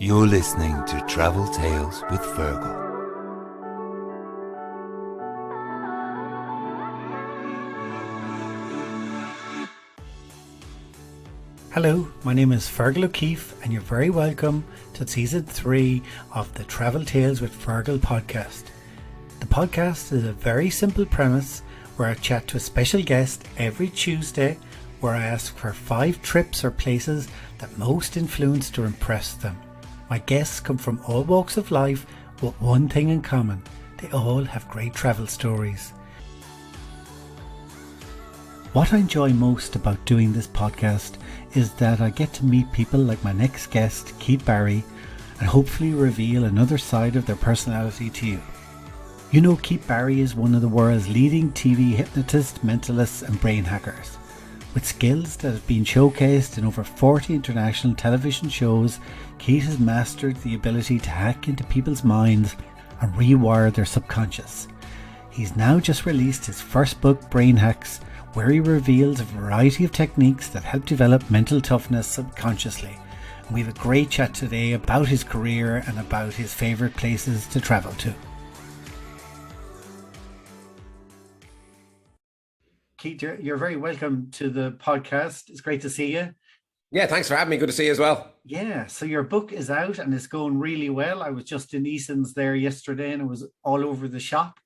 You're listening to Travel Tales with Fergal. Hello, my name is Fergal O'Keefe and you're very welcome to Season 3 of the Travel Tales with Fergal podcast. The podcast is a very simple premise where I chat to a special guest every Tuesday where I ask for 5 trips or places that most influenced or impressed them. My guests come from all walks of life with one thing in common: they all have great travel stories. What I enjoy most about doing this podcast is that I get to meet people like my next guest, Keith Barry, and hopefully reveal another side of their personality to you. You know, Keith Barry is one of the world's leading TV hypnotists, mentalists and brain hackers. With skills that have been showcased in over 40 international television shows, Keith has mastered the ability to hack into people's minds and rewire their subconscious. He's now just released his first book, Brain Hacks, where he reveals a variety of techniques that help develop mental toughness subconsciously. And we have a great chat today about his career and about his favourite places to travel to. Keith, you're very welcome to the podcast. It's great to see you. Yeah, thanks for having me. Good to see you as well. Yeah, so your book is out and it's going really well. I was just in Eason's there yesterday and it was all over the shop.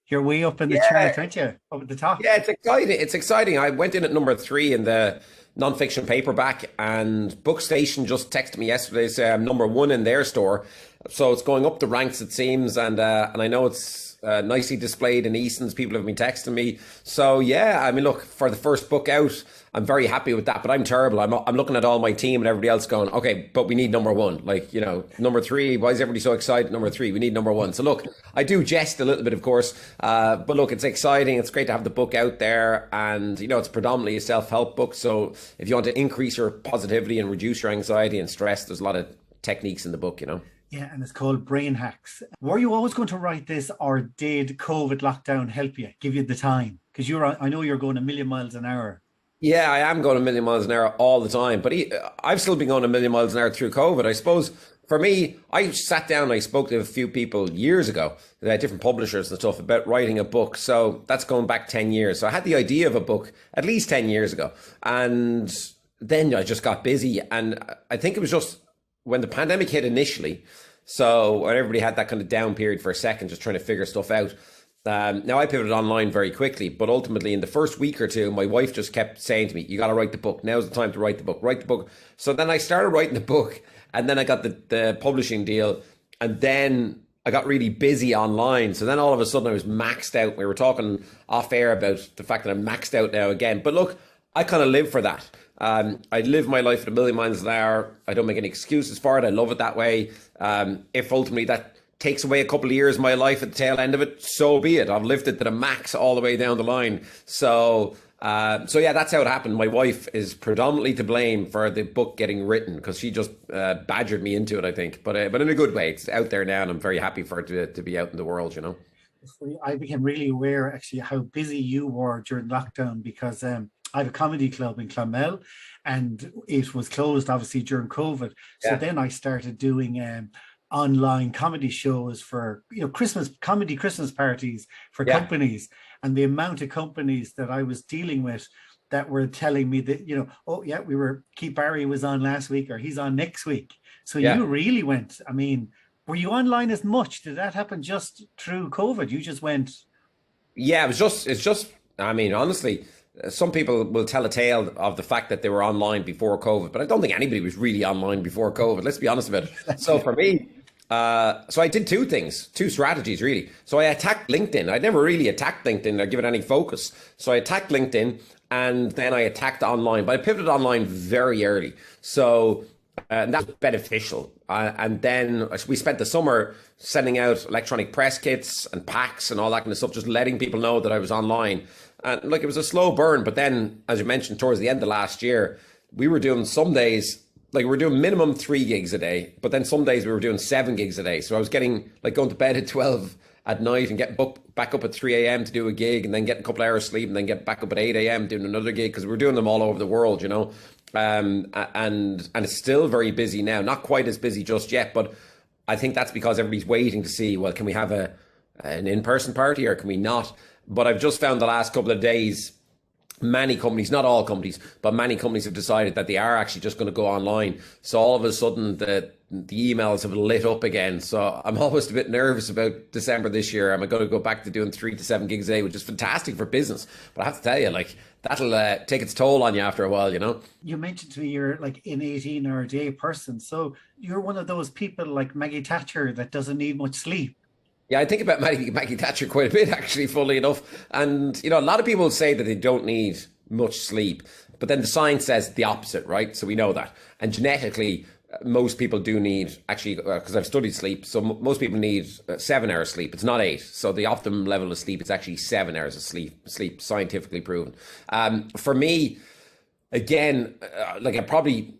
You're way up in the chart, aren't you? Up at the top. Yeah, it's exciting. It's exciting. I went in at number 3 in the non-fiction paperback, and Bookstation just texted me yesterday saying I'm number 1 in their store. So it's going up the ranks, it seems, and I know it's nicely displayed in Eason's. People have been texting me. So yeah, I mean, look, for the first book out, I'm very happy with that, but I'm terrible. I'm looking at all my team and everybody else going, okay, but we need number 1. Like, you know, number 3, why is everybody so excited? Number 3, we need number 1. So look, I do jest a little bit, of course, but look, it's exciting. It's great to have the book out there, and, you know, it's predominantly a self-help book. So if you want to increase your positivity and reduce your anxiety and stress, there's a lot of techniques in the book, you know. Yeah, and it's called Brain Hacks. Were you always going to write this, or did COVID lockdown help you, give you the time? Because I know you're going a million miles an hour. Yeah, I am going a million miles an hour all the time, but I've still been going a million miles an hour through COVID. I suppose for me, I sat down and I spoke to a few people years ago, different publishers and stuff, about writing a book. So that's going back 10 years. So I had the idea of a book at least 10 years ago. And then I just got busy. And I think it was just when the pandemic hit initially, so when everybody had that kind of down period for a second, just trying to figure stuff out. Now I pivoted online very quickly, but ultimately in the first week or two, my wife just kept saying to me, you got to write the book. Now's the time to write the book, write the book. So then I started writing the book, and then I got the publishing deal, and then I got really busy online. So then all of a sudden I was maxed out. We were talking off air about the fact that I'm maxed out now again. But look, I kind of live for that. I live my life at a million miles an hour. I don't make any excuses for it. I love it that way. If ultimately that takes away a couple of years of my life at the tail end of it, so be it. I've lived it to the max all the way down the line. So yeah, that's how it happened. My wife is predominantly to blame for the book getting written, because she just badgered me into it, I think. But in a good way. It's out there now, and I'm very happy for it to be out in the world, you know. I became really aware, actually, how busy you were during lockdown, because I have a comedy club in Clonmel, and it was closed, obviously, during COVID. So then I started doing online comedy shows for, you know, Christmas parties for companies, and the amount of companies that I was dealing with that were telling me that, you know, oh yeah, Keith Barry was on last week, or he's on next week. So you really went, I mean, were you online as much? Did that happen just through COVID? You just went? Yeah, it's just, I mean, honestly, some people will tell a tale of the fact that they were online before COVID, but I don't think anybody was really online before COVID. Let's be honest about it. So for me, so I did 2 strategies really. So I attacked LinkedIn. I'd never really attacked LinkedIn or given any focus. So I attacked LinkedIn, and then I attacked online, but I pivoted online very early. So and that's beneficial. And then we spent the summer sending out electronic press kits and packs and all that kind of stuff, just letting people know that I was online. And like, it was a slow burn, but then, as you mentioned, towards the end of last year, we were doing some days, like we were doing minimum 3 gigs a day, but then some days we were doing 7 gigs a day. So I was getting, like, going to bed at 12 at night and get back up at 3 a.m. to do a gig, and then get a couple of hours sleep, and then get back up at 8 a.m. doing another gig, because we're doing them all over the world, you know. And it's still very busy now, not quite as busy just yet, but I think that's because everybody's waiting to see, well, can we have an in-person party or can we not? But I've just found the last couple of days, many companies, not all companies, but many companies have decided that they are actually just going to go online. So all of a sudden the emails have lit up again. So I'm almost a bit nervous about December this year. Am I going to go back to doing 3 to 7 gigs a day, which is fantastic for business. But I have to tell you, like, that'll take its toll on you after a while, you know? You mentioned to me you're like an 18-hour day person. So you're one of those people like Maggie Thatcher that doesn't need much sleep. Yeah, I think about Maggie Thatcher quite a bit, actually, funnily enough. And, you know, a lot of people say that they don't need much sleep, but then the science says the opposite, right? So we know that. And genetically, most people do need, actually, because I've studied sleep, so most people need 7 hours sleep. It's not 8. So the optimum level of sleep is actually 7 hours of sleep, scientifically proven. For me, again, like I probably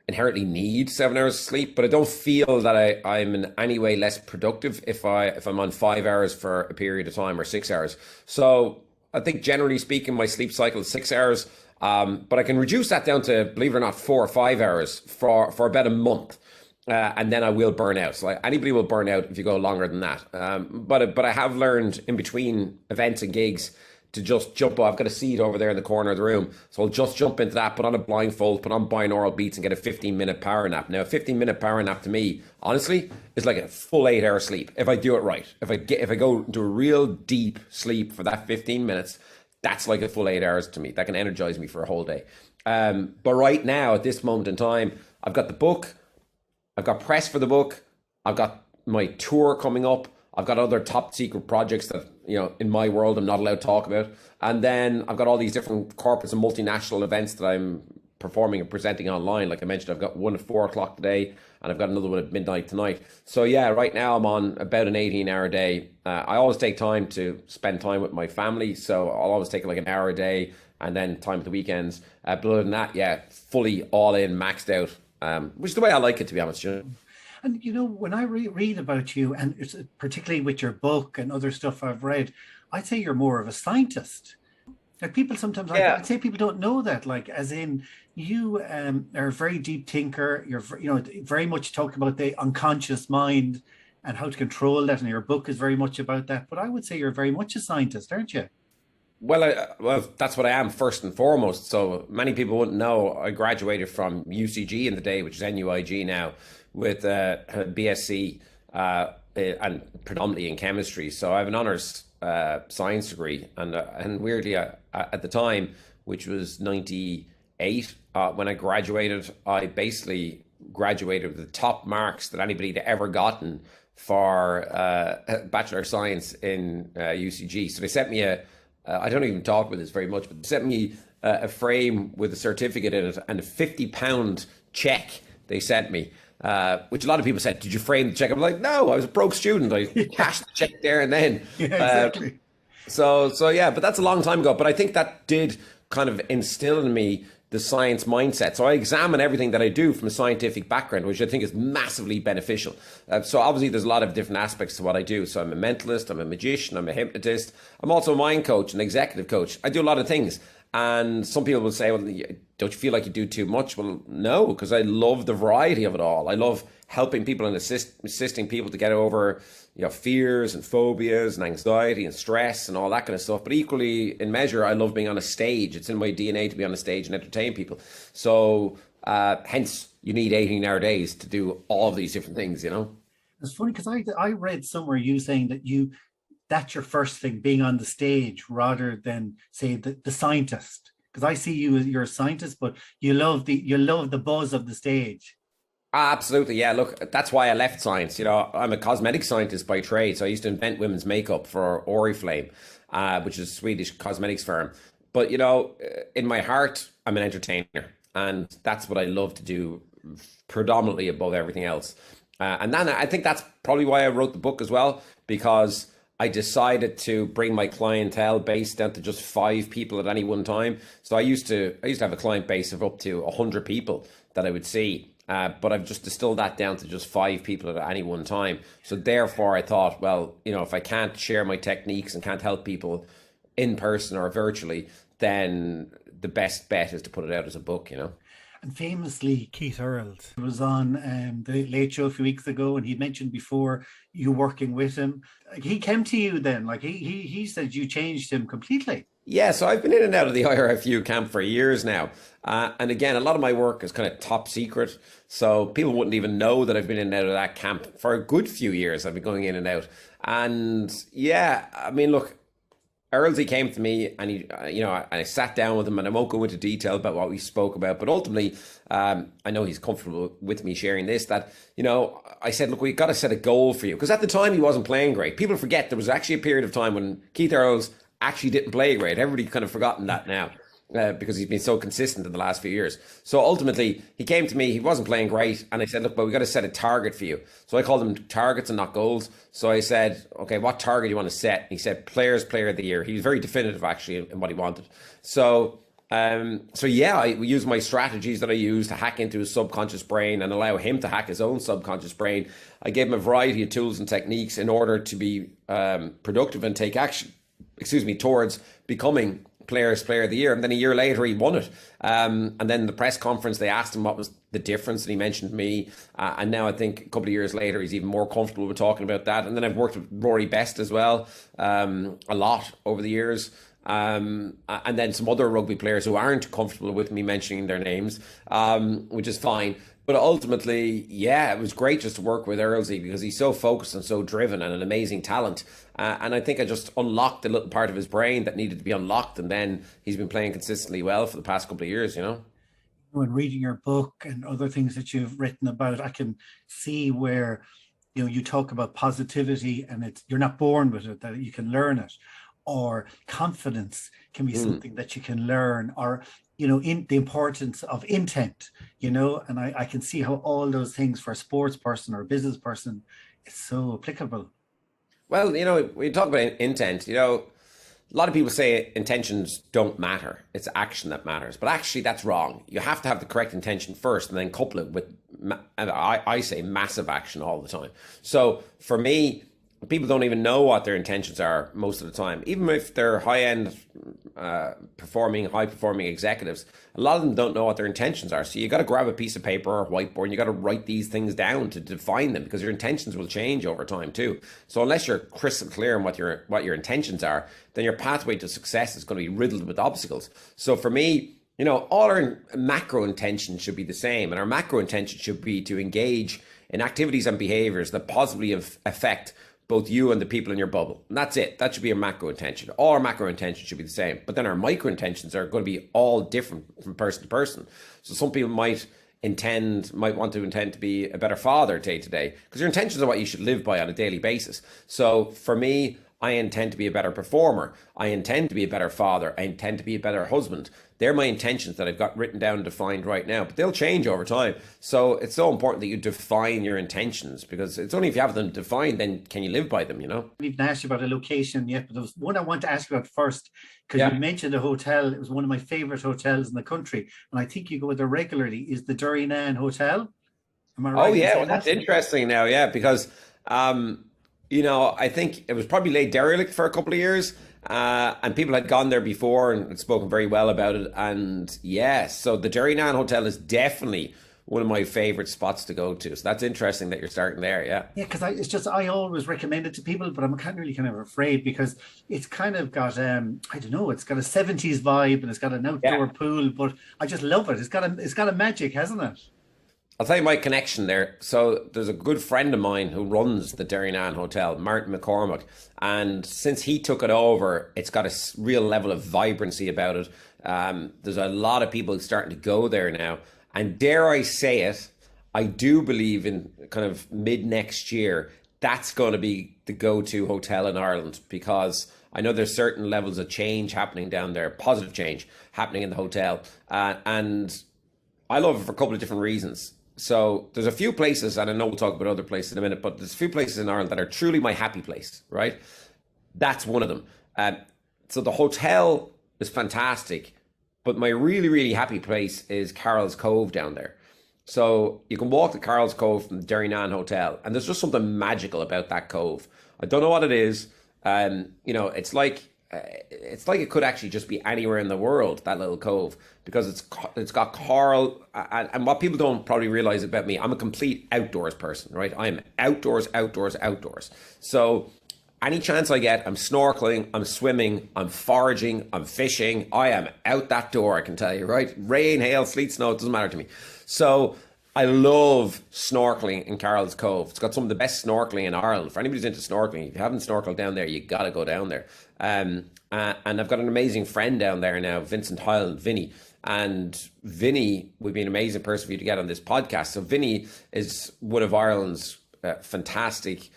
inherently need 7 hours of sleep, but I don't feel that I'm in any way less productive if I'm on 5 hours for a period of time, or 6 hours. So I think generally speaking, my sleep cycle is 6 hours. But I can reduce that down to, believe it or not, 4 or 5 hours for about a month. And then I will burn out. So anybody will burn out if you go longer than that. But I have learned in between events and gigs to just jump. I've got a seat over there in the corner of the room, so I'll just jump into that, put on a blindfold, put on binaural beats, and get a 15-minute power nap. Now, a 15-minute power nap to me, honestly, is like a full 8-hour sleep if I do it right. If I go into a real deep sleep for that 15 minutes, that's like a full 8 hours to me. That can energize me for a whole day. But right now, at this moment in time, I've got the book, I've got press for the book, I've got my tour coming up, I've got other top secret projects that, you know, in my world I'm not allowed to talk about. And then I've got all these different corporates and multinational events that I'm performing and presenting online. Like I mentioned, I've got one at 4 o'clock today, and I've got another one at midnight tonight. So yeah, right now I'm on about an 18-hour day. I always take time to spend time with my family, so I'll always take like an hour a day, and then time at the weekends. But other than that, yeah, fully all in, maxed out, which is the way I like it, to be honest. You know? And, you know, when I read about you, and it's particularly with your book and other stuff I've read, I'd say you're more of a scientist. Like people sometimes, I'd say people don't know that, like, as in you are a very deep thinker. You're, you know, very much talk about the unconscious mind and how to control that. And your book is very much about that. But I would say you're very much a scientist, aren't you? Well, that's what I am first and foremost. So many people wouldn't know I graduated from UCG in the day, which is NUIG now, with a BSc and predominantly in chemistry. So I have an honours science degree, and weirdly at the time, which was 98, when I graduated, I basically graduated with the top marks that anybody had ever gotten for Bachelor of Science in UCG. So they sent me I don't even talk about this very much, but they sent me a frame with a certificate in it and a £50 check they sent me. Which a lot of people said, did you frame the check? I'm like, no, I was a broke student. I cashed the check there and then. Yeah, exactly. So yeah, but that's a long time ago. But I think that did kind of instill in me the science mindset. So I examine everything that I do from a scientific background, which I think is massively beneficial. So obviously there's a lot of different aspects to what I do. So I'm a mentalist, I'm a magician, I'm a hypnotist. I'm also a mind coach, an executive coach. I do a lot of things. And some people will say, well, don't you feel like you do too much? Well, no, because I love the variety of it all. I love helping people and assisting people to get over, you know, fears and phobias and anxiety and stress and all that kind of stuff. But equally, in measure, I love being on a stage. It's in my DNA to be on a stage and entertain people. So hence, you need 18-hour days to do all of these different things, you know? It's funny because I read somewhere you saying that that's your first thing, being on the stage rather than, say, the scientist. Because I see you as you're a scientist, but you love the buzz of the stage. Absolutely, yeah. Look, that's why I left science. You know, I'm a cosmetic scientist by trade, so I used to invent women's makeup for Oriflame, which is a Swedish cosmetics firm. But, you know, in my heart, I'm an entertainer, and that's what I love to do predominantly above everything else. And then I think that's probably why I wrote the book as well, because I decided to bring my clientele base down to just 5 people at any one time. So I used to have a client base of up to 100 people that I would see. but I've just distilled that down to just 5 people at any one time. So therefore I thought, well, if I can't share my techniques and can't help people in person or virtually, then the best bet is to put it out as a book, And famously, Keith Earls was on the Late Show a few weeks ago, and he mentioned before you working with him. Like, he came to you then, like he said you changed him completely. Yeah, so I've been in and out of the IRFU camp for years now. And again, a lot of my work is kind of top secret. So people wouldn't even know that I've been in and out of that camp for a good few years. I've been going in and out. And yeah, I mean, look, Earlsy came to me and I sat down with him, and I won't go into detail about what we spoke about, but ultimately, I know he's comfortable with me sharing this, that, I said, look, we've got to set a goal for you. Because at the time he wasn't playing great. People forget there was actually a period of time when Keith Earls actually didn't play great. Everybody's kind of forgotten that now. Because he's been so consistent in the last few years. So ultimately, he came to me, he wasn't playing great, and I said, look, but we got to set a target for you. So I called them targets and not goals. So I said, okay, what target do you want to set? And he said, Player of the Year. He was very definitive, actually, in what he wanted. So yeah, I used my strategies that I use to hack into his subconscious brain and allow him to hack his own subconscious brain. I gave him a variety of tools and techniques in order to be productive and take action, towards becoming Player of the Year. And then a year later he won it, and then the press conference they asked him what was the difference, and he mentioned me, and now I think a couple of years later he's even more comfortable with talking about that. And then I've worked with Rory Best as well, a lot over the years, and then some other rugby players who aren't comfortable with me mentioning their names, which is fine. But ultimately, yeah, it was great just to work with Earlsy because he's so focused and so driven and an amazing talent. And I think I just unlocked a little part of his brain that needed to be unlocked. And then he's been playing consistently well for the past couple of years, When reading your book and other things that you've written about, I can see where, you talk about positivity and you're not born with it, that you can learn it. Or confidence can be something that you can learn, or in the importance of intent, and I can see how all those things for a sports person or a business person is so applicable. Well, when you talk about intent, a lot of people say intentions don't matter. It's action that matters. But actually, that's wrong. You have to have the correct intention first and then couple it with, I say, massive action all the time. So for me, people don't even know what their intentions are most of the time. Even if they're high-end high-performing executives, a lot of them don't know what their intentions are. So you got to grab a piece of paper or a whiteboard and you got to write these things down to define them, because your intentions will change over time too. So unless you're crystal clear on what your intentions are, then your pathway to success is going to be riddled with obstacles. So for me, all our macro intentions should be the same, and our macro intention should be to engage in activities and behaviors that positively affect both you and the people in your bubble. And that's it. That should be a macro intention. All our macro intentions should be the same. But then our micro intentions are going to be all different from person to person. So some people might want to intend to be a better father day to day, because your intentions are what you should live by on a daily basis. So for me, I intend to be a better performer. I intend to be a better father. I intend to be a better husband. They're my intentions that I've got written down and defined right now, but they'll change over time. So it's so important that you define your intentions, because it's only if you have them defined, then can you live by them, I haven't even asked you about a location yet, but there was one I want to ask you about first, because you mentioned a hotel. It was one of my favorite hotels in the country, and I think you go there regularly, is the Derrynane Hotel. Am I right? Oh, yeah. Well, that's interesting now, yeah, because I think it was probably laid derelict for a couple of years, and people had gone there before and had spoken very well about it. And yes, so the Derrynane Hotel is definitely one of my favorite spots to go to. So that's interesting that you're starting there, yeah. Yeah, because I always recommend it to people, but I'm kind of afraid, because it's kind of got I don't know, it's got a 70s vibe and it's got an outdoor pool, but I just love it. It's got a magic, hasn't it? I'll tell you my connection there. So there's a good friend of mine who runs the Derrynane Hotel, Martin McCormack. And since he took it over, it's got a real level of vibrancy about it. There's a lot of people starting to go there now. And dare I say it, I do believe in kind of mid next year, that's going to be the go-to hotel in Ireland, because I know there's certain levels of change happening down there, positive change happening in the hotel. And I love it for a couple of different reasons. So there's a few places, and I know we'll talk about other places in a minute, but there's a few places in Ireland that are truly my happy place, right? That's one of them. So the hotel is fantastic, but my really, really happy place is Carroll's Cove down there. So you can walk to Carl's Cove from the Derrynane Hotel, and there's just something magical about that cove. I don't know what it is. It's like it could actually just be anywhere in the world, that little cove, because it's got coral, and what people don't probably realize about me, I'm a complete outdoors person, right? I'm outdoors, outdoors, outdoors. So any chance I get, I'm snorkeling, I'm swimming, I'm foraging, I'm fishing. I am out that door, I can tell you, right? Rain, hail, sleet, snow, it doesn't matter to me. So I love snorkeling in Carroll's Cove. It's got some of the best snorkeling in Ireland. For anybody who's into snorkeling, if you haven't snorkeled down there, you got to go down there. And I've got an amazing friend down there now, Vincent Hyland, Vinny. And Vinny would be an amazing person for you to get on this podcast. So Vinny is one of Ireland's fantastic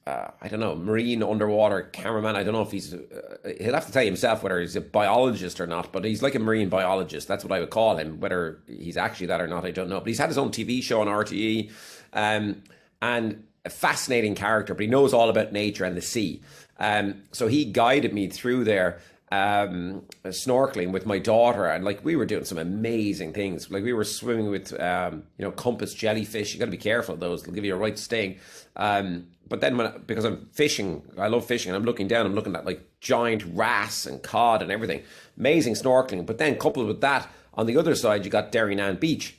I don't know, marine underwater cameraman. I don't know if he'll have to tell you himself whether he's a biologist or not, but he's like a marine biologist. That's what I would call him. Whether he's actually that or not, I don't know. But he's had his own TV show on RTE, and a fascinating character, but he knows all about nature and the sea. So he guided me through there, snorkeling with my daughter, and like we were doing some amazing things. Like we were swimming with compass jellyfish. You got to be careful of those; they'll give you a right sting. But then because I'm fishing, I love fishing, and I'm looking down, I'm looking at like giant wrasse and cod and everything. Amazing snorkeling. But then coupled with that, on the other side, you got Derrynane Beach.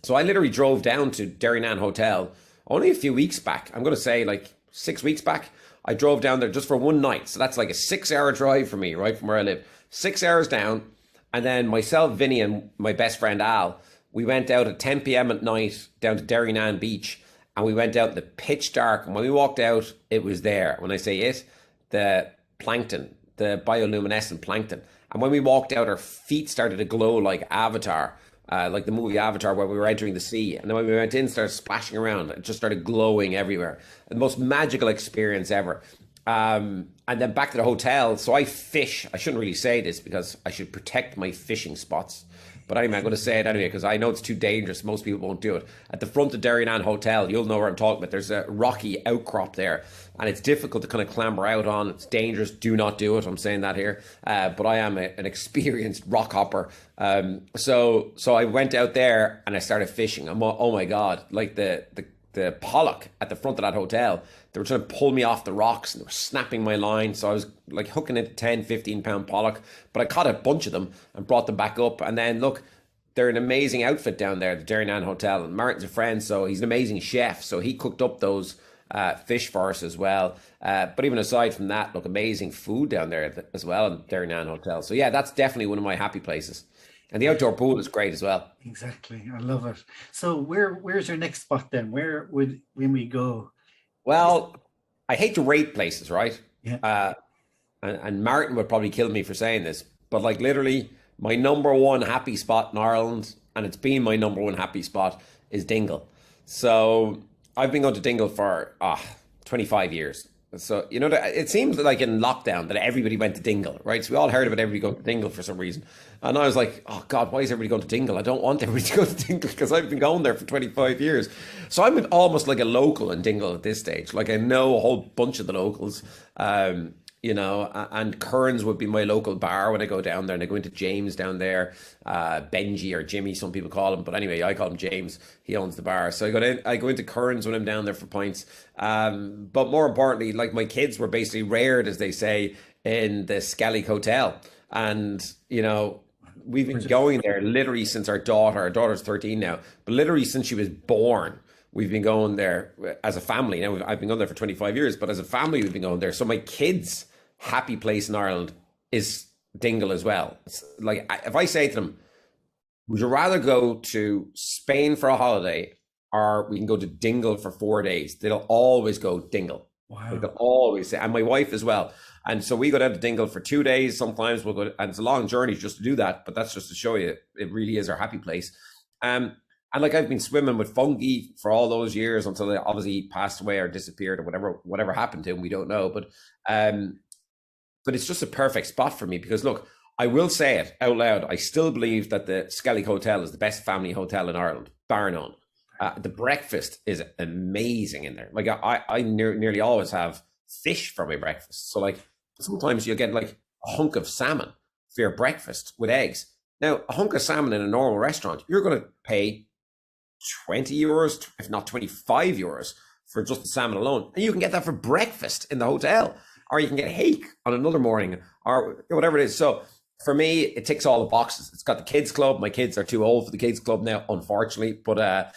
So I literally drove down to Derrynane Hotel only a few weeks back. I'm going to say like 6 weeks back. I drove down there just for one night. So that's like a 6-hour drive for me, right from where I live. 6 hours down. And then myself, Vinny, and my best friend Al, we went out at 10 p.m. at night down to Derrynane Beach. And we went out in the pitch dark. And when we walked out, it was there. When I say it, the plankton, the bioluminescent plankton. And when we walked out, our feet started to glow like Avatar, like the movie Avatar, where we were entering the sea. And then when we went in, started splashing around. It just started glowing everywhere. The most magical experience ever. And then back to the hotel. So I fish. I shouldn't really say this because I should protect my fishing spots. But anyway, I'm going to say it anyway because I know it's too dangerous. Most people won't do it. At the front of Derrynane Hotel, you'll know where I'm talking about. There's a rocky outcrop there, and it's difficult to kind of clamber out on. It's dangerous. Do not do it. I'm saying that here. But I am an experienced rock hopper. So I went out there and I started fishing. Oh my God, like the pollock at the front of that hotel, they were trying to pull me off the rocks and they were snapping my line. So I was like hooking into 10, 15 pound pollock, but I caught a bunch of them and brought them back up. And then look, they're an amazing outfit down there, the Derrynane Hotel. And Martin's a friend, so he's an amazing chef. So he cooked up those fish for us as well. But even aside from that, look, amazing food down there as well in Derrynane Hotel. So yeah, that's definitely one of my happy places. And the outdoor pool is great as well. Exactly. I love it. So where's your next spot then? Where would when we go? Well, I hate to rate places, right? Yeah. And Martin would probably kill me for saying this, but like literally my number one happy spot in Ireland, and it's been my number one happy spot, is Dingle. So I've been going to Dingle for 25 years. So, you know, it seems like in lockdown that everybody went to Dingle, right? So we all heard about everybody going to Dingle for some reason. And I was like, oh God, why is everybody going to Dingle? I don't want everybody to go to Dingle because I've been going there for 25 years. So I'm almost like a local in Dingle at this stage. Like I know a whole bunch of the locals, and Kearns would be my local bar when I go down there, and I go into James down there, Benji or Jimmy, some people call him, but anyway, I call him James. He owns the bar, so I go into Kearns when I'm down there for pints. But more importantly, like my kids were basically reared, as they say, in the Skellig Hotel, and we've been going there literally since our daughter's 13 now, but literally since she was born. We've been going there as a family. Now, I've been going there for 25 years, but as a family, we've been going there. So my kids' happy place in Ireland is Dingle as well. It's like, if I say to them, would you rather go to Spain for a holiday or we can go to Dingle for 4 days? They'll always go Dingle. Wow. Like they'll always say, and my wife as well. And so we go down to Dingle for 2 days. Sometimes we'll go, and it's a long journey just to do that, but that's just to show you it really is our happy place. And like I've been swimming with fungi for all those years until they obviously passed away or disappeared or whatever happened to him, we don't know. But it's just a perfect spot for me because look, I will say it out loud. I still believe that the Skellig Hotel is the best family hotel in Ireland, bar none. The breakfast is amazing in there. Like I nearly always have fish for my breakfast. So like sometimes you'll get like a hunk of salmon for your breakfast with eggs. Now, a hunk of salmon in a normal restaurant, you're going to pay €20, if not €25 for just the salmon alone. And you can get that for breakfast in the hotel, or you can get hake on another morning, or whatever it is. So for me, it ticks all the boxes. It's got the kids club. My kids are too old for the kids club now, unfortunately, but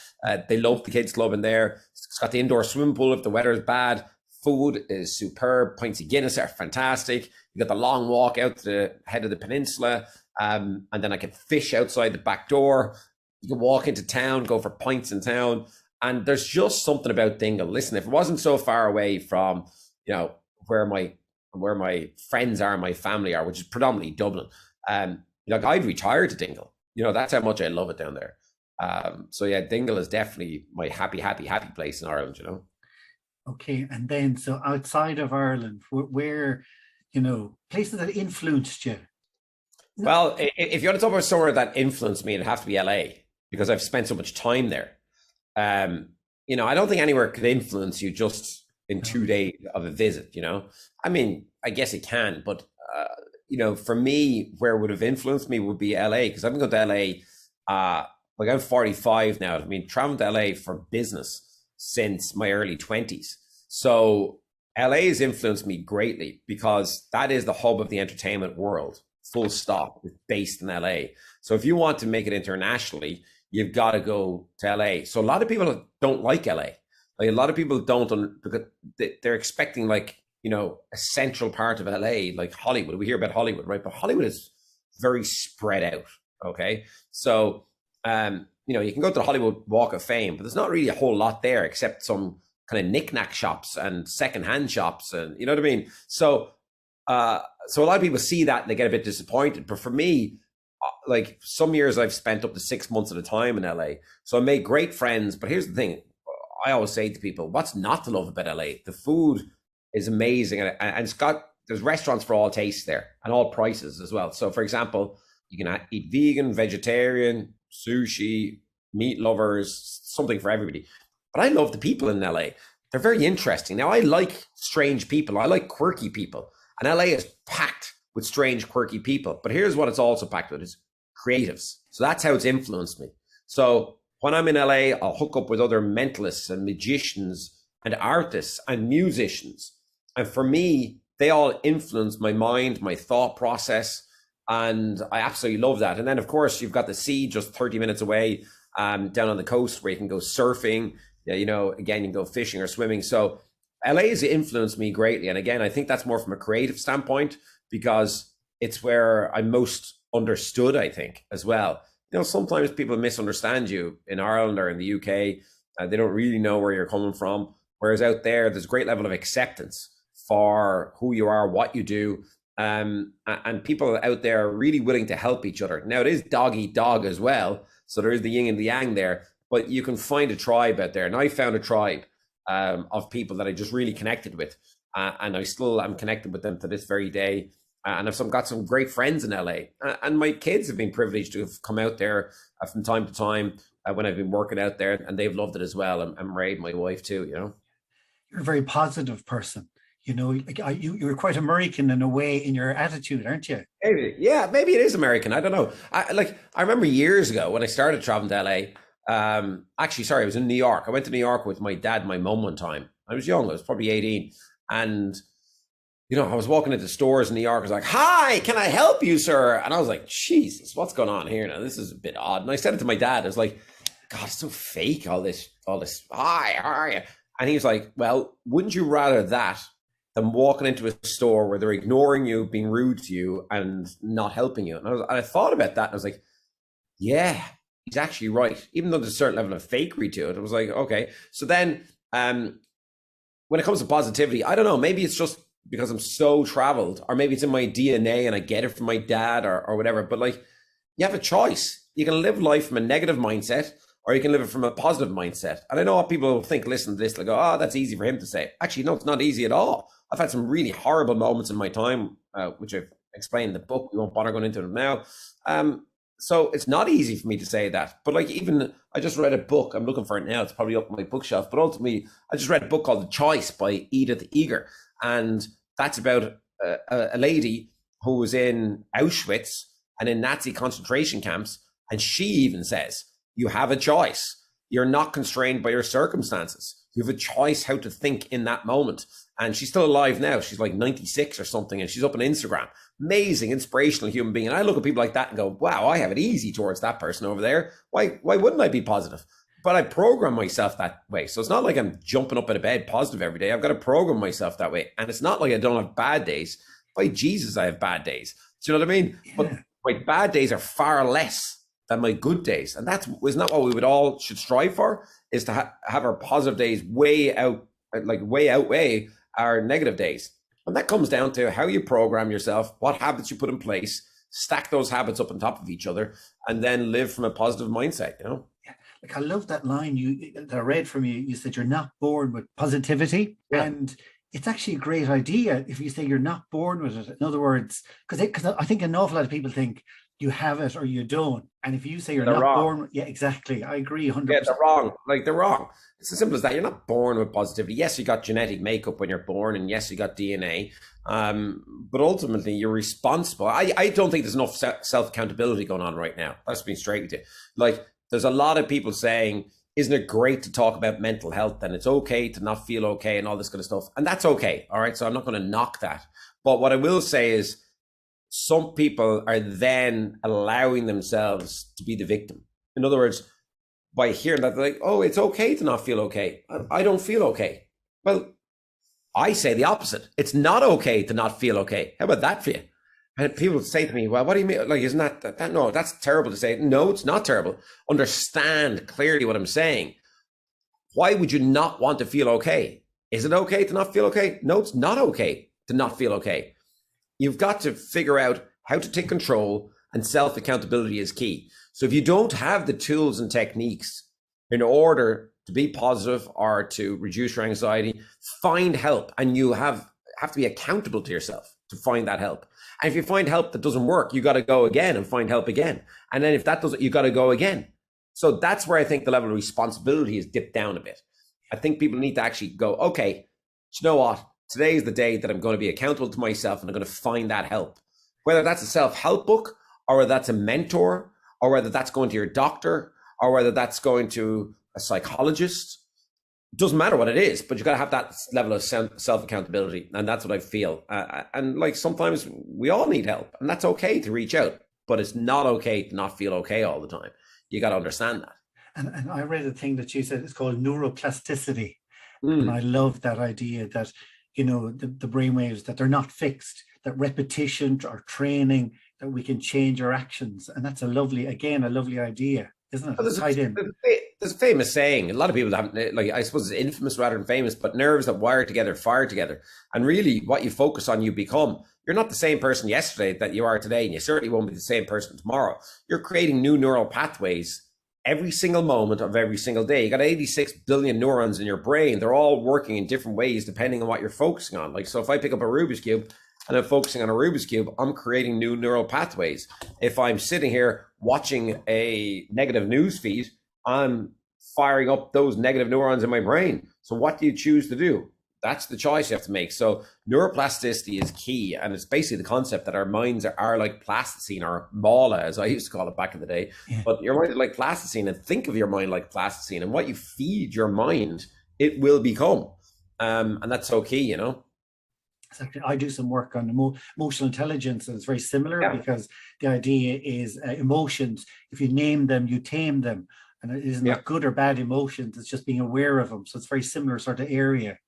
they love the kids club in there. It's got the indoor swimming pool if the weather is bad. Food is superb. Pints of Guinness are fantastic. You got the long walk out to the head of the peninsula. And then I can fish outside the back door. You can walk into town, go for pints in town. And there's just something about Dingle. Listen, if it wasn't so far away from, where my friends are, my family are, which is predominantly Dublin, I'd retire to Dingle. That's how much I love it down there. So yeah, Dingle is definitely my happy place in Ireland, Okay, and then so outside of Ireland, where places that influenced you? Well, if you want to talk about somewhere that influenced me, it'd have to be LA, because I've spent so much time there. I don't think anywhere could influence you just in 2 days of a visit, I mean, I guess it can, but for me, where would have influenced me would be LA, because I've been going to LA, I'm 45 now. I mean, traveling to LA for business since my early 20s. So LA has influenced me greatly, because that is the hub of the entertainment world. Full stop. It's based in LA. So if you want to make it internationally, you've got to go to LA. So a lot of people don't like LA. Like, a lot of people don't, because they're expecting a central part of LA, like Hollywood. We hear about Hollywood, right? But Hollywood is very spread out. Okay. So, you can go to the Hollywood Walk of Fame, but there's not really a whole lot there except some kind of knick-knack shops and secondhand shops, and you know what I mean? So a lot of people see that and they get a bit disappointed. But for me, like, some years I've spent up to 6 months at a time in LA. So I made great friends. But here's the thing. I always say to people, what's not to love about LA? The food is amazing. And there's restaurants for all tastes there, and all prices as well. So for example, you can eat vegan, vegetarian, sushi, meat lovers, something for everybody. But I love the people in LA. They're very interesting. Now, I like strange people. I like quirky people. And LA is packed with strange, quirky people. But here's what it's also packed with, is creatives. So that's how it's influenced me. So when I'm in LA, I'll hook up with other mentalists and magicians and artists and musicians. And for me, they all influence my mind, my thought process. And I absolutely love that. And then, of course, you've got the sea just 30 minutes away, down on the coast, where you can go surfing. Again, you can go fishing or swimming. So LA has influenced me greatly. And again, I think that's more from a creative standpoint, because it's where I'm most understood, I think, as well. Sometimes people misunderstand you in Ireland or in the UK. They don't really know where you're coming from. Whereas out there's a great level of acceptance for who you are, what you do. And people out there are really willing to help each other. Now, it is dog eat dog as well. So there is the yin and the yang there, but you can find a tribe out there. And I found a tribe of people that I just really connected with. And I still am connected with them to this very day. And I've got some great friends in LA. And my kids have been privileged to have come out there from time to time when I've been working out there, and they've loved it as well. And Mairead, my wife too, You're a very positive person. You're quite American in a way, in your attitude, aren't you? Maybe, yeah, maybe it is American. I don't know. I remember years ago when I started traveling to LA. I was in New York. I went to New York with my dad and my mum one time. I was young. I was probably 18. And, I was walking into stores in New York. I was like, "Hi, can I help you, sir?" And I was like, "Jesus, what's going on here now? This is a bit odd." And I said it to my dad. I was like, "God, it's so fake, all this. Hi, how are you?" And he was like, "Well, wouldn't you rather that than walking into a store where they're ignoring you, being rude to you, and not helping you?" And I thought about that, and I was like, yeah, he's actually right. Even though there's a certain level of fakery to it, I was like, okay. So then when it comes to positivity, I don't know, maybe it's just because I'm so traveled, or maybe it's in my DNA and I get it from my dad or whatever. But you have a choice. You can live life from a negative mindset, or you can live it from a positive mindset. And I know what people think, listen to this, like, "Oh, that's easy for him to say." Actually, no, it's not easy at all. I've had some really horrible moments in my time, which I've explained in the book. We won't bother going into them now. So it's not easy for me to say that. But I just read a book. I'm looking for it now. It's probably up on my bookshelf. But ultimately, I just read a book called The Choice by Edith Eger. And that's about a lady who was in Auschwitz and in Nazi concentration camps. And she even says, you have a choice. You're not constrained by your circumstances. You have a choice how to think in that moment. And she's still alive now. She's like 96 or something, and she's up on Instagram. Amazing, inspirational human being. And I look at people like that and go, wow, I have it easy towards that person over there. Why wouldn't I be positive? But I program myself that way. So it's not like I'm jumping up out of bed positive every day. I've got to program myself that way. And it's not like I don't have bad days. By Jesus, I have bad days. Do you know what I mean? Yeah. But my bad days are far less than my good days. And isn't that what we would all should strive for? Is to have our positive days way outweigh our negative days. And that comes down to how you program yourself, what habits you put in place, stack those habits up on top of each other, and then live from a positive mindset, you know? Yeah. Like, I love that line that I read from you. You said you're not born with positivity. Yeah. And it's actually a great idea if you say you're not born with it. In other words, because I think an awful lot of people think you have it or you don't. And if you say you're not born, yeah, exactly. I agree 100%. Yeah, they're wrong. Like, they're wrong. It's as simple as that. You're not born with positivity. Yes, you got genetic makeup when you're born, and yes, you got DNA. But ultimately, you're responsible. I don't think there's enough self-accountability going on right now. Let's be straight with you. Like, there's a lot of people saying, isn't it great to talk about mental health, and it's okay to not feel okay and all this kind of stuff. And that's okay. All right. So I'm not going to knock that. But what I will say is some people are then allowing themselves to be the victim. In other words, by hearing that, they're like, oh, it's okay to not feel okay. I don't feel okay. Well, I say the opposite. It's not okay to not feel okay. How about that for you? And people say to me, well, what do you mean? Like, isn't that no, that's terrible to say. No, it's not terrible. Understand clearly what I'm saying. Why would you not want to feel okay? Is it okay to not feel okay? No, it's not okay to not feel okay. You've got to figure out how to take control, and self-accountability is key. So if you don't have the tools and techniques in order to be positive or to reduce your anxiety, find help, and you have to be accountable to yourself to find that help. And if you find help that doesn't work, you got to go again and find help again. And then if that doesn't, you got to go again. So that's where I think the level of responsibility is dipped down a bit. I think people need to actually go, okay, you know what? Today is the day that I'm going to be accountable to myself, and I'm going to find that help. Whether that's a self-help book, or whether that's a mentor, or whether that's going to your doctor, or whether that's going to a psychologist. It doesn't matter what it is, but you got to have that level of self-accountability. And that's what I feel. And like, sometimes we all need help, and that's okay to reach out, but it's not okay to not feel okay all the time. You got to understand that. And I read a thing that you said, it's called neuroplasticity. And I love that idea that, you know, the brainwaves, that they're not fixed, that repetition or training, that we can change our actions. And that's a lovely idea, isn't it? Well, there's a famous saying. A lot of people haven't, like, I suppose it's infamous rather than famous, but nerves that wire together fire together. And really, what you focus on, you become. You're not the same person yesterday that you are today, and you certainly won't be the same person tomorrow. You're creating new neural pathways every single moment of every single day. You got 86 billion neurons in your brain. They're all working in different ways depending on what you're focusing on. Like, so if I pick up a Rubik's Cube and I'm focusing on a Rubik's Cube, I'm creating new neural pathways. If I'm sitting here watching a negative news feed, I'm firing up those negative neurons in my brain. So what do you choose to do? That's the choice you have to make. So neuroplasticity is key. And it's basically the concept that our minds are like plasticine, or mala, as I used to call it back in the day. Yeah. But your mind is like plasticine, and think of your mind like plasticine. And what you feed your mind, it will become. And that's so key, you know? Exactly. I do some work on emotional intelligence, and it's very similar, because the idea is emotions, if you name them, you tame them. And it isn't good or bad emotions, it's just being aware of them. So it's very similar sort of area.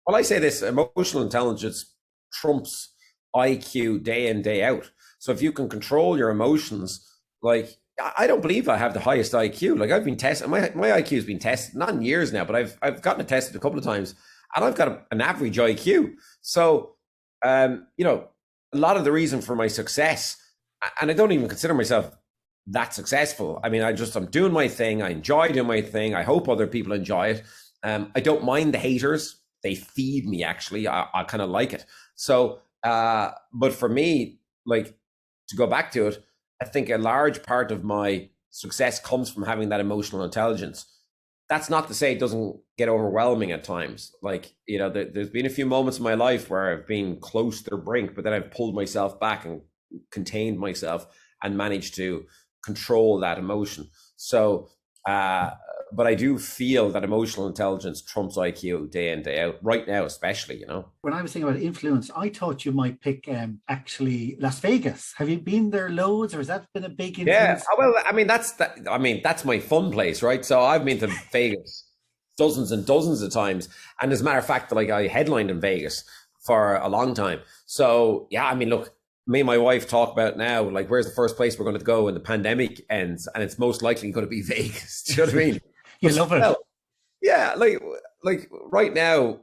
Well, I say this, emotional intelligence trumps IQ day in, day out. So if you can control your emotions, like, I don't believe I have the highest IQ. Like, I've been tested, my IQ has been tested, not in years now, but I've gotten it tested a couple of times, and I've got an average IQ. So, you know, a lot of the reason for my success, and I don't even consider myself that successful. I mean, I'm doing my thing. I enjoy doing my thing. I hope other people enjoy it. I don't mind the haters. They feed me, actually. I kind of like it. So, but for me, like, to go back to it, I think a large part of my success comes from having that emotional intelligence. That's not to say it doesn't get overwhelming at times. Like, you know, there's been a few moments in my life where I've been close to the brink, but then I've pulled myself back and contained myself and managed to control that emotion. So, but I do feel that emotional intelligence trumps IQ day in, day out, right now, especially, you know. When I was thinking about influence, I thought you might pick actually Las Vegas. Have you been there loads, or has that been a big Yeah, influence? well, I mean, that's my fun place, right? So I've been to Vegas dozens and dozens of times. And as a matter of fact, like I headlined in Vegas for a long time. So yeah, I mean, look, me and my wife talk about now, like, where's the first place we're going to go when the pandemic ends? And it's most likely going to be Vegas. Do you know what I mean? You But love it. still, yeah, like right now,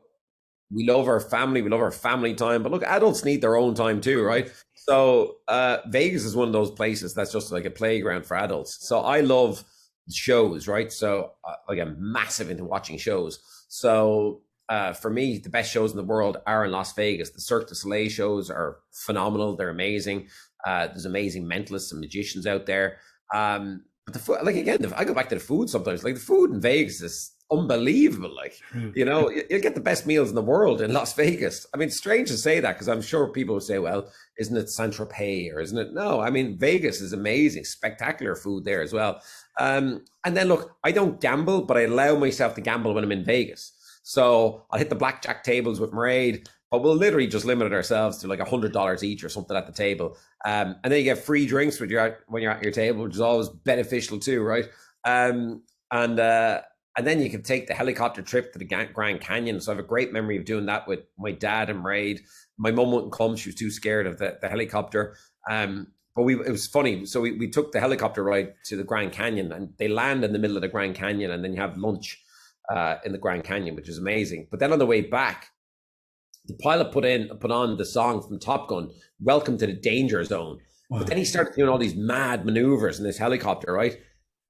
we love our family, we love our family time, but look, adults need their own time too, right? So Vegas is one of those places that's just like a playground for adults. So I love shows, right? So like I'm massive into watching shows. So for me, the best shows in the world are in Las Vegas. The Cirque du Soleil shows are phenomenal. They're amazing. There's amazing mentalists and magicians out there. But the food, like again, I go back to the food sometimes. Like the food in Vegas is unbelievable. Like, you know, you'll get the best meals in the world in Las Vegas. I mean, it's strange to say that because I'm sure people will say, well, isn't it Saint-Tropez or isn't it? No, I mean, Vegas is amazing, spectacular food there as well. And then look, I don't gamble, but I allow myself to gamble when I'm in Vegas. So I'll hit the blackjack tables with Mairead, but we'll literally just limit ourselves to like $100 each or something at the table. And then you get free drinks when you're at your table, which is always beneficial too, right? And then you can take the helicopter trip to the Grand Canyon. So I have a great memory of doing that with my dad and Mairead. My mum wouldn't come; she was too scared of the helicopter. But it was funny. So we took the helicopter ride to the Grand Canyon, and they land in the middle of the Grand Canyon, and then you have lunch in the Grand Canyon, which is amazing. But then on the way back, the pilot put on the song from Top Gun, "Welcome to the Danger Zone." Wow. But then he started doing all these mad maneuvers in this helicopter, right?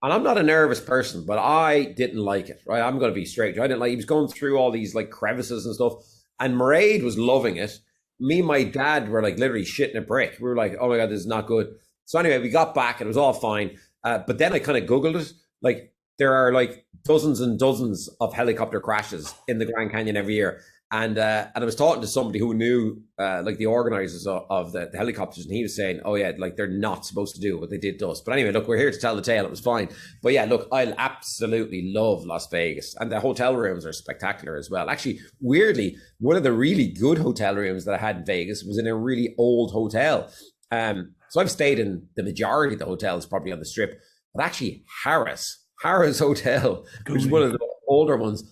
And I'm not a nervous person, but I didn't like it, right? I'm going to be straight. I didn't like. He was going through all these like crevices and stuff, and Mairead was loving it. Me and my dad were like literally shitting a brick. We were like, "Oh my god, this is not good." So anyway, we got back and it was all fine. But then I kind of Googled it. Like there are like dozens and dozens of helicopter crashes in the Grand Canyon every year. And I was talking to somebody who knew like the organizers of the helicopters, and he was saying, "Oh yeah, like they're not supposed to do what they did to us." But anyway, look, we're here to tell the tale. It was fine. But yeah, look, I absolutely love Las Vegas, and the hotel rooms are spectacular as well. Actually, weirdly, one of the really good hotel rooms that I had in Vegas was in a really old hotel. So I've stayed in the majority of the hotels, probably on the Strip, but actually Harris Hotel, which is one of the older ones.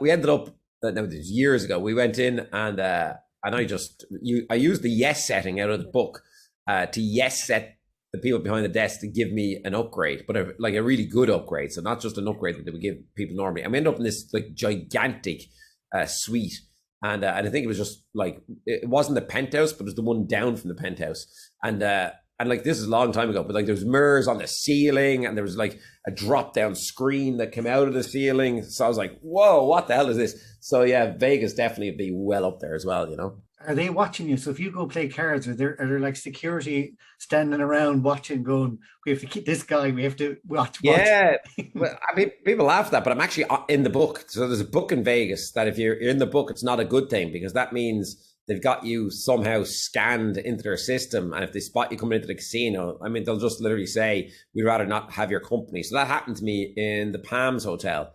We ended up. No, this was years ago. We went in and I used the yes setting out of the book to yes set the people behind the desk to give me an upgrade, but a really good upgrade. So not just an upgrade that they would give people normally. I ended up in this like gigantic suite, and I think it was just like it wasn't the penthouse, but it was the one down from the penthouse, and like this is a long time ago, but like there was mirrors on the ceiling and there was like a drop down screen that came out of the ceiling. So I was like, whoa, what the hell is this? So yeah, Vegas definitely would be well up there as well, you know. Are they watching you? So if you go play cards, are there like security standing around watching, going, "We have to keep this guy, we have to watch." Yeah, well, I mean, people laugh at that, but I'm actually in the book. So there's a book in Vegas that if you're in the book, it's not a good thing because that means they've got you somehow scanned into their system. And if they spot you coming into the casino, I mean, they'll just literally say, "We'd rather not have your company." So that happened to me in the Palms Hotel,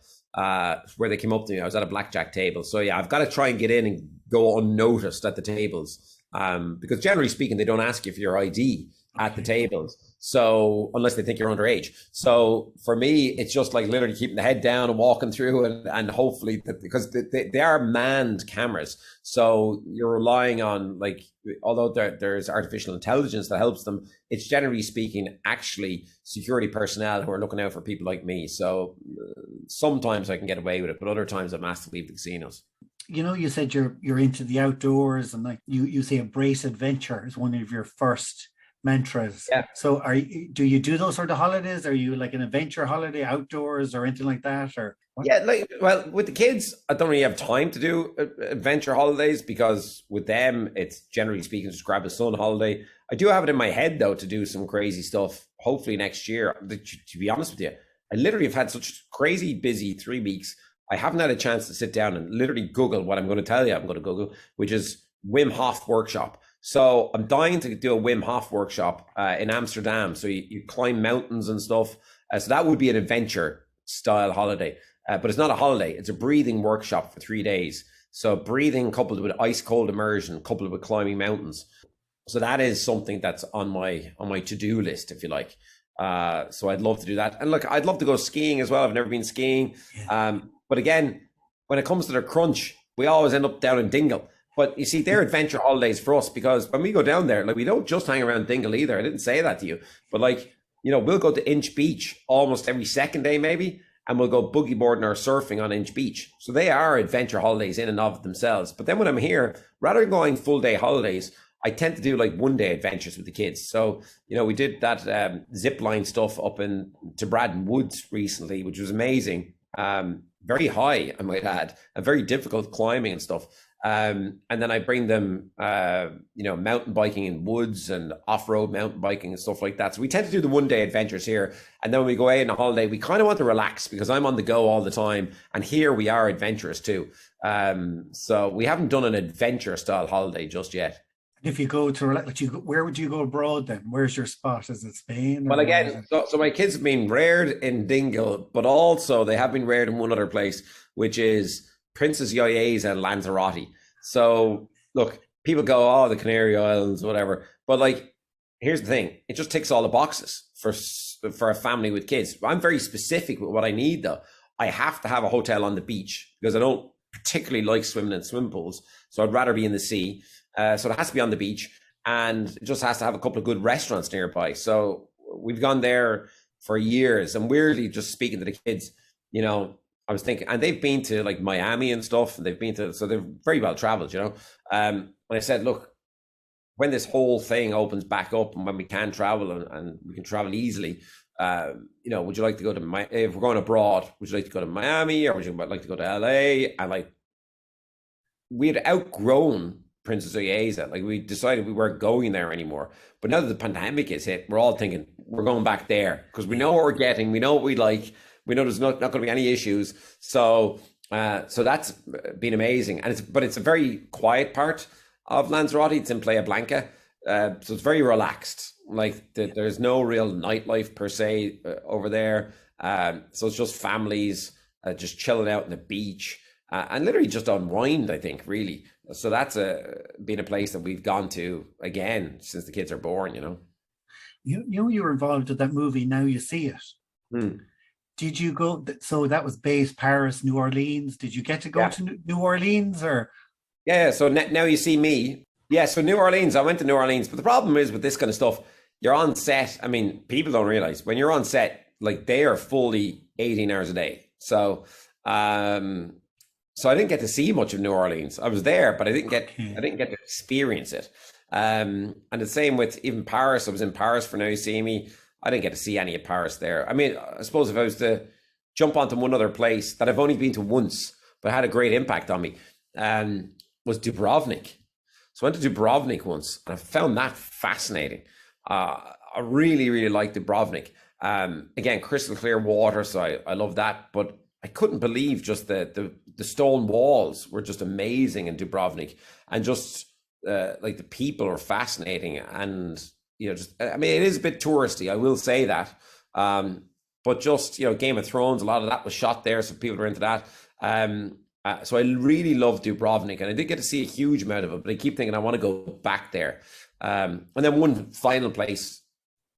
where they came up to me. I was at a blackjack table. So yeah, I've got to try and get in and go unnoticed at the tables. Because generally speaking, they don't ask you for your ID at the tables. So unless they think you're underage. So for me, it's just like literally keeping the head down and walking through and hopefully because they are manned cameras. So you're relying on like, although there's artificial intelligence that helps them, it's generally speaking, actually security personnel who are looking out for people like me. So sometimes I can get away with it, but other times I'm asked to leave the casinos. You know, you said you're into the outdoors and like you say embrace adventure is one of your first mantras. Yeah. So do you do those sort of holidays? Are you like an adventure holiday outdoors or anything like that? Or what? Yeah, like, well, with the kids, I don't really have time to do adventure holidays because with them, it's generally speaking, just grab a sun holiday. I do have it in my head though to do some crazy stuff. Hopefully next year. To be honest with you, I literally have had such crazy busy 3 weeks. I haven't had a chance to sit down and literally Google what I'm going to tell you. I'm going to Google, which is Wim Hof workshop. So I'm dying to do a Wim Hof workshop in Amsterdam. So you climb mountains and stuff. So that would be an adventure style holiday. But it's not a holiday. It's a breathing workshop for 3 days. So breathing coupled with ice cold immersion, coupled with climbing mountains. So that is something that's on my to-do list, if you like. So I'd love to do that. And look, I'd love to go skiing as well. I've never been skiing. But again, when it comes to the crunch, we always end up down in Dingle. But you see, they're adventure holidays for us, because when we go down there, like, we don't just hang around Dingle either. I didn't say that to you, but like, we'll go to Inch Beach almost every second day, maybe, and we'll go boogie boarding or surfing on Inch Beach. So they are adventure holidays in and of themselves. But then when I'm here, rather than going full day holidays, I tend to do like 1 day adventures with the kids. So, we did that zip line stuff up in to Braddon Woods recently, which was amazing. Very high, I might add, and very difficult climbing and stuff. And then I bring them, mountain biking in woods and off-road mountain biking and stuff like that. So we tend to do the 1 day adventures here. And then when we go away on a holiday, we kind of want to relax, because I'm on the go all the time. And here we are adventurous too. So we haven't done an adventure style holiday just yet. If you go to, where would you go abroad then? Where's your spot? Is it Spain? Well, again, so my kids have been reared in Dingle, but also they have been reared in one other place, which is Princess Yayeza and Lanzarote. So look, people go, the Canary Islands, whatever. But like, here's the thing. It just ticks all the boxes for a family with kids. I'm very specific with what I need, though. I have to have a hotel on the beach, because I don't particularly like swimming in swim pools. So I'd rather be in the sea. So it has to be on the beach, and it just has to have a couple of good restaurants nearby. So we've gone there for years, and weirdly, just speaking to the kids, I was thinking, and they've been to like Miami and stuff, and so they're very well traveled, and I said, look, when this whole thing opens back up and when we can travel and we can travel easily, would you like to go to if we're going abroad, would you like to go to Miami, or would you like to go to LA? And like, we had outgrown Princess Yayeza. Like, we decided we weren't going there anymore. But now that the pandemic is hit, we're all thinking we're going back there, because we know what we're getting, we know what we like, we know there's not going to be any issues. So that's been amazing. And but it's a very quiet part of Lanzarote. It's in Playa Blanca, so it's very relaxed. Like, there's no real nightlife per se over there. So it's just families just chilling out on the beach and literally just unwind, I think, really. So that's been a place that we've gone to again since the kids are born. You were involved with that movie Now You See It. Did you go? So that was based Paris, New Orleans. Did you get to go to New Orleans, or? Yeah. So Now You See Me. Yeah. So New Orleans. I went to New Orleans, but the problem is with this kind of stuff, you're on set. I mean, people don't realize when you're on set, like, they are fully 18 hours a day. So I didn't get to see much of New Orleans. I was there, but I didn't get to experience it. And the same with even Paris. I was in Paris for Now You See Me. I didn't get to see any of Paris there. I mean, I suppose if I was to jump onto one other place that I've only been to once, but had a great impact on me, was Dubrovnik. So I went to Dubrovnik once, and I found that fascinating. I really, really liked Dubrovnik. Again, crystal clear water, so I love that. But I couldn't believe just the stone walls were just amazing in Dubrovnik, and just like the people are fascinating, and I mean, it is a bit touristy, I will say that, but just Game of Thrones, a lot of that was shot there, so people are into that. So I really love Dubrovnik, and I did get to see a huge amount of it, but I keep thinking I want to go back there. And then one final place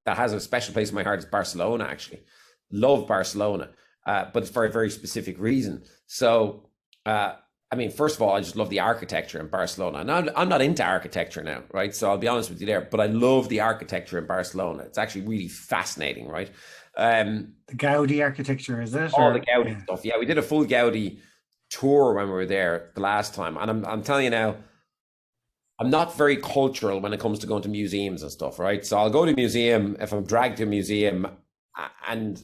that has a special place in my heart is Barcelona. Actually, love Barcelona. But it's for a very specific reason. So, I mean, first of all, I just love the architecture in Barcelona. And I'm not into architecture now, right? So I'll be honest with you there, but I love the architecture in Barcelona. It's actually really fascinating, right? The Gaudi architecture, is it? All the Gaudi stuff. Yeah, we did a full Gaudi tour when we were there the last time. And I'm telling you now, I'm not very cultural when it comes to going to museums and stuff, right? So I'll go to a museum if I'm dragged to a museum, and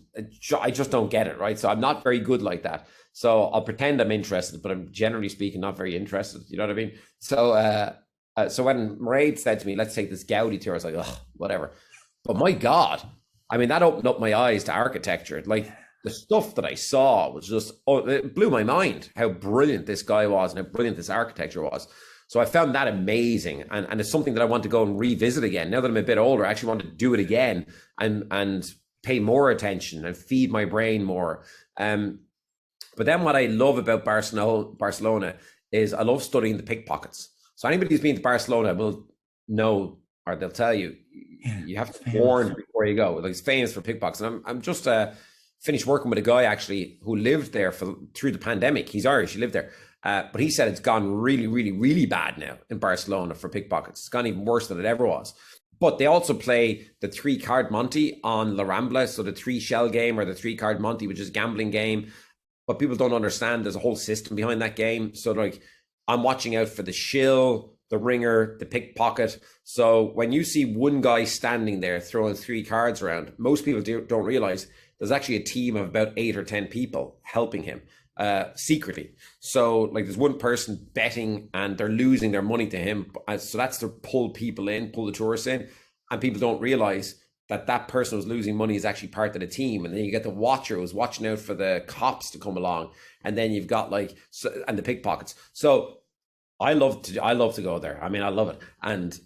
I just don't get it, right? So I'm not very good like that. So I'll pretend I'm interested, but I'm generally speaking not very interested. You know what I mean? So so when Mairead said to me, let's take this Gaudi tour, I was like, oh, whatever. But my God, I mean, that opened up my eyes to architecture. Like, the stuff that I saw was just, it blew my mind how brilliant this guy was and how brilliant this architecture was. So I found that amazing. And it's something that I want to go and revisit again. Now that I'm a bit older, I actually want to do it again and pay more attention and feed my brain more. But then what I love about Barcelona is I love studying the pickpockets. So anybody who's been to Barcelona will know, or they'll tell you, you have to warn before you go. Like, it's famous for pickpockets. And I'm just finished working with a guy actually who lived there through the pandemic. He's Irish, he lived there. But he said it's gone really, really, really bad now in Barcelona for pickpockets. It's gone even worse than it ever was. But they also play the 3-card Monte on La Rambla. So the 3-shell game, or the 3-card Monte, which is a gambling game. But people don't understand there's a whole system behind that game. So like, I'm watching out for the shill, the ringer, the pickpocket. So when you see one guy standing there throwing 3 cards around, most people don't realize there's actually a team of about 8 or 10 people helping him secretly. So like, there's one person betting and they're losing their money to him. So that's to pull people in, pull the tourists in. And people don't realize that person who's losing money is actually part of the team. And then you get the watcher who's watching out for the cops to come along. And then you've got and the pickpockets. So I love to go there. I mean, I love it. And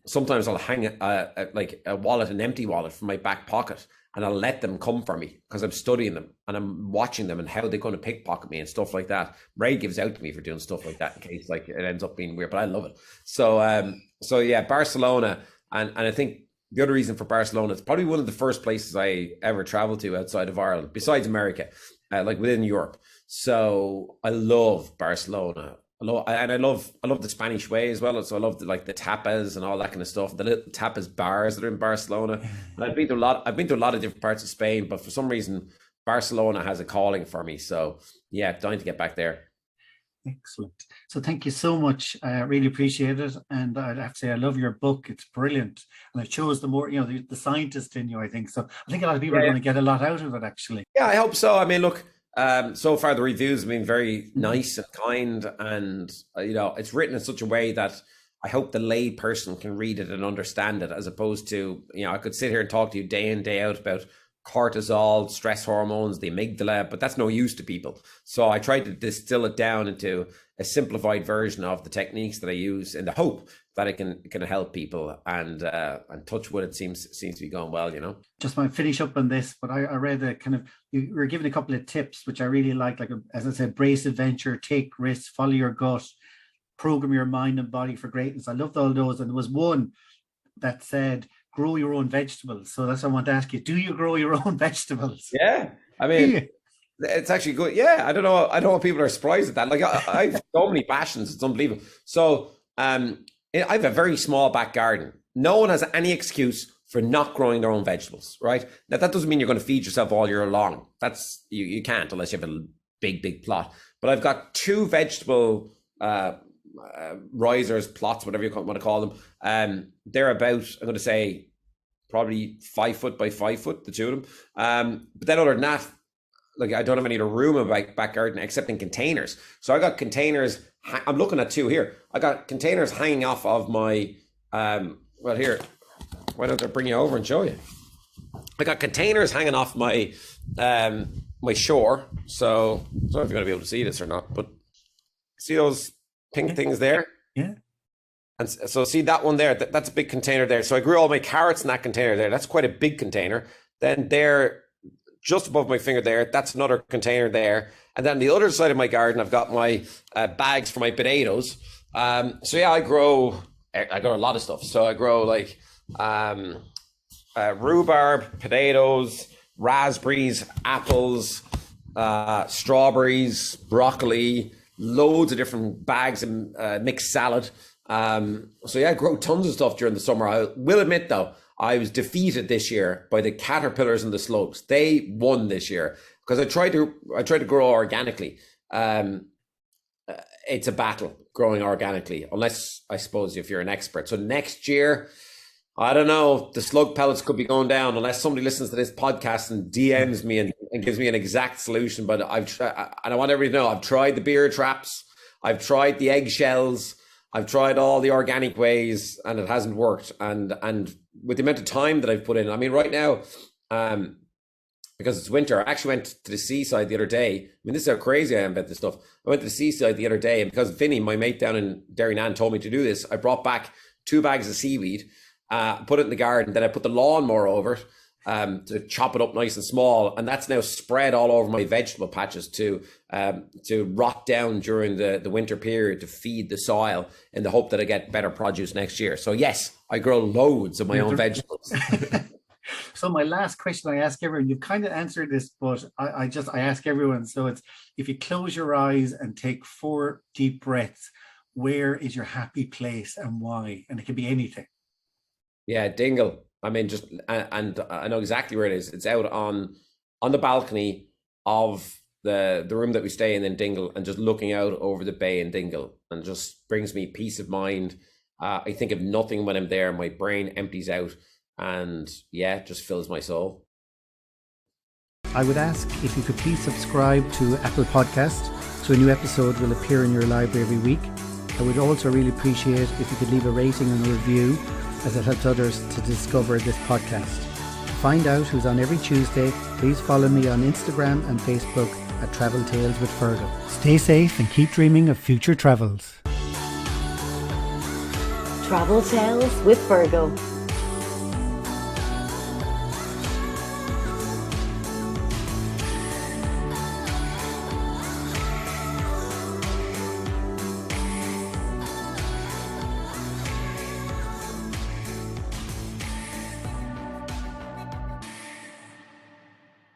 sometimes I'll hang a wallet, an empty wallet, from my back pocket, and I'll let them come for me because I'm studying them and I'm watching them and how they're going to pickpocket me and stuff like that. Ray gives out to me for doing stuff like that in case like it ends up being weird, but I love it. So yeah, Barcelona, and I think the other reason for Barcelona, it's probably one of the first places I ever traveled to outside of Ireland, besides America, like within Europe. So I love Barcelona. I love the Spanish way as well. So I love the tapas and all that kind of stuff. The little tapas bars that are in Barcelona. And I've been to a lot of different parts of Spain, but for some reason Barcelona has a calling for me. So yeah, dying to get back there. Excellent. So thank you so much. I really appreciate it. And I'd have to say, I love your book. It's brilliant. And it shows the more, the scientist in you, I think. So I think a lot of people are going to get a lot out of it, actually. Yeah, I hope so. I mean, look, so far the reviews have been very nice and kind, and it's written in such a way that I hope the lay person can read it and understand it, as opposed to, I could sit here and talk to you day in, day out about cortisol, stress hormones, the amygdala, but that's no use to people. So I tried to distill it down into a simplified version of the techniques that I use, in the hope that it can help people, and touch wood, it seems to be going well. Just want to finish up on this, but I read a kind of, you were given a couple of tips which I really like as I said, brace adventure, take risks, follow your gut, program your mind and body for greatness. I loved all those, and there was one that said grow your own vegetables. So that's what I want to ask you. Do you grow your own vegetables? Yeah. I mean, it's actually good. Yeah. I don't know why people are surprised at that. Like, I have so many passions. It's unbelievable. So I have a very small back garden. No one has any excuse for not growing their own vegetables, right? Now, that doesn't mean you're going to feed yourself all year long. That's, you can't unless you have a big plot. But I've got 2 vegetable risers, plots, whatever you want to call them. They're about, I'm going to say, probably 5 foot by 5 foot, the 2 of them. But then other than that, like, I don't have any other room in my back garden except in containers. So I got containers. I'm looking at 2 here. I got containers hanging off of my, well, here, why don't I bring you over and show you? I got containers hanging off my my shore. So I don't know if you're going to be able to see this or not, but see those pink things there? Yeah. And so see that one there, that's a big container there. So I grew all my carrots in that container there. That's quite a big container. Then there, just above my finger there, that's another container there. And then the other side of my garden, I've got my bags for my potatoes. So yeah, I grow a lot of stuff. So I grow like rhubarb, potatoes, raspberries, apples, strawberries, broccoli, loads of different bags and mixed salad. So yeah, I grow tons of stuff during the summer. I will admit though, I was defeated this year by the caterpillars and the slugs. They won this year because I tried to grow organically. It's a battle growing organically, unless I suppose if you're an expert. So next year, I don't know, the slug pellets could be going down unless somebody listens to this podcast and DMs me and gives me an exact solution. But and I want everybody to know, I've tried the beer traps, I've tried the eggshells, I've tried all the organic ways, and it hasn't worked. And with the amount of time that I've put in, I mean, right now, because it's winter, I actually went to the seaside the other day. I mean, this is how crazy I am about this stuff. I went to the seaside the other day, and because Vinny, my mate down in Derrynane, told me to do this, I brought back 2 bags of seaweed, put it in the garden, then I put the lawnmower over it, to chop it up nice and small, and that's now spread all over my vegetable patches to rot down during the winter period to feed the soil in the hope that I get better produce next year. So yes, I grow loads of my own vegetables. So my last question I ask everyone, you've kind of answered this, but I ask everyone. So it's, if you close your eyes and take 4 deep breaths, where is your happy place and why? And it can be anything. Yeah, Dingle. I mean, and I know exactly where it is. It's out on the balcony of the room that we stay in Dingle, and just looking out over the bay in Dingle, and just brings me peace of mind. I think of nothing when I'm there. My brain empties out, and yeah, just fills my soul. I would ask if you could please subscribe to Apple Podcast, so a new episode will appear in your library every week. I would also really appreciate if you could leave a rating and a review, as it helps others to discover this podcast. To find out who's on every Tuesday, please follow me on Instagram and Facebook at Travel Tales with Fergal. Stay safe and keep dreaming of future travels. Travel Tales with Fergal.